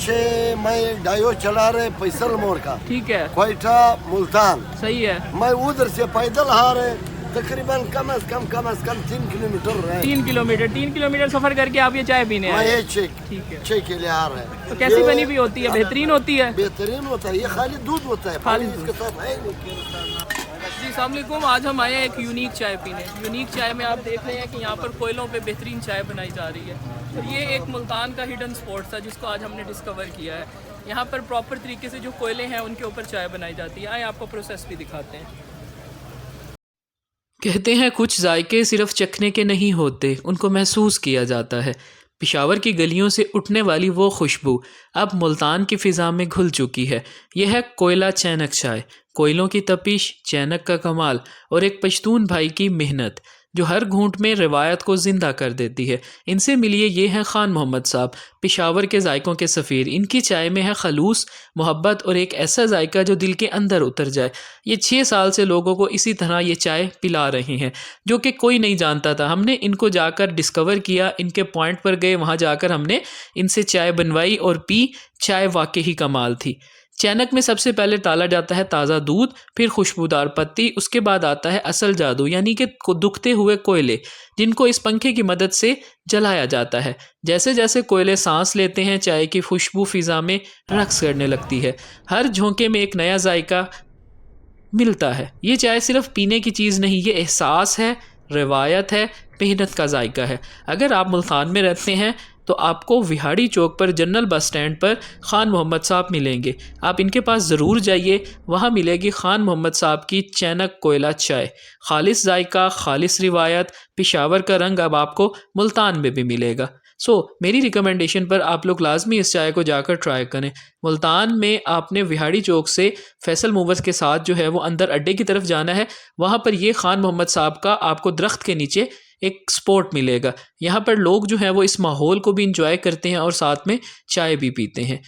से मैं डायो चला रहे फैसल मोड़ का, ठीक है, क्वेटा मुल्तान। सही है। मैं उधर से पैदल आ रहे तकरीबन कम से कम 3 किलोमीटर है। 3 किलोमीटर सफर करके आप ये चाय पीने मैं आए? ये ठीक है। चाय के लिए आ रहे हैं। तो कैसी बनी हुई होती है? बेहतरीन होती है? बेहतरीन होता है, ये खाली दूध होता है, खाली इसके साथ है नहीं। जी अस्सलाम वालेकुम। आज हम आए हैं एक यूनिक चाय पीने। यूनिक चाय में आप देख रहे हैं कि यहाँ पर कोयलों पे बेहतरीन चाय बनाई जा रही है। और ये एक मुल्तान का हिडन स्पॉट था जिसको आज हमने डिस्कवर किया है। यहाँ पर प्रॉपर तरीके से जो कोयले हैं उनके ऊपर चाय बनाई जाती है। आए आपको प्रोसेस भी दिखाते हैं। कहते हैं कुछ जायके सिर्फ चखने के नहीं होते, उनको महसूस किया जाता है। पेशावर की गलियों से उठने वाली वो खुशबू अब मुल्तान की फ़िज़ा में घुल चुकी है। यह है कोयला चैनक चाय। कोयलों की तपिश, चैनक का कमाल और एक पश्तून भाई की मेहनत जो हर घूंट में रिवायत को ज़िंदा कर देती है। इनसे मिलिए, ये हैं खान मोहम्मद साहब, पेशावर के जायकों के सफ़ीर। इनकी चाय में है खलूस, मोहब्बत और एक ऐसा जायका जो दिल के अंदर उतर जाए। ये 6 साल से लोगों को इसी तरह ये चाय पिला रहे हैं जो कि कोई नहीं जानता था। हमने इनको जाकर डिस्कवर किया, इनके पॉइंट पर गए, वहाँ जाकर हमने इनसे चाय बनवाई और पी। चाय वाकई ही कमाल थी। चैनक में सबसे पहले डाला जाता है ताज़ा दूध, फिर खुशबूदार पत्ती, उसके बाद आता है असल जादू यानी कि दुखते हुए कोयले जिनको इस पंखे की मदद से जलाया जाता है। जैसे जैसे कोयले सांस लेते हैं, चाय की खुशबू फ़िज़ा में रक्स करने लगती है। हर झोंके में एक नया जायका मिलता है। ये चाय सिर्फ पीने की चीज़ नहीं, ये एहसास है, रिवायत है, मेहनत का जायका है। अगर आप मुल्तान में रहते हैं तो आपको विहाड़ी चौक पर जनरल बस स्टैंड पर खान मोहम्मद साहब मिलेंगे। आप इनके पास ज़रूर जाइए, वहाँ मिलेगी खान मोहम्मद साहब की चैनक कोयला चाय। खालिस जायका, खालिस रिवायत, पेशावर का रंग अब आपको मुल्तान में भी मिलेगा। मेरी रिकमेंडेशन पर आप लोग लाजमी इस चाय को जाकर ट्राई करें। मुल्तान में आपने विहाड़ी चौक से फैसल मूवर्स के साथ जो है वो अंदर अड्डे की तरफ जाना है। वहाँ पर ये खान मोहम्मद साहब का आपको दरख्त के नीचे एक स्पॉट मिलेगा। यहाँ पर लोग जो हैं वो इस माहौल को भी इंजॉय करते हैं और साथ में चाय भी पीते हैं।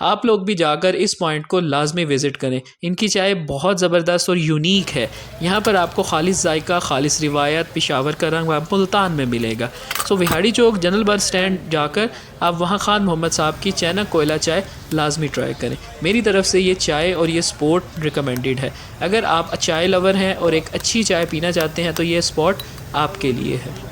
आप लोग भी जाकर इस पॉइंट को लाजमी विज़िट करें। इनकी चाय बहुत ज़बरदस्त और यूनिक है। यहाँ पर आपको खालिस जायका, खालिस रिवायत, पेशावर का रंग आप मुल्तान में मिलेगा। विहाड़ी चौक जनरल बस स्टैंड जाकर आप वहाँ खान मोहम्मद साहब की चैनक कोयला चाय लाजमी ट्राई करें। मेरी तरफ से ये चाय और ये स्पॉट रिकमेंडेड है। अगर आप चाय लवर हैं और एक अच्छी चाय पीना चाहते हैं तो ये स्पॉट आपके लिए है।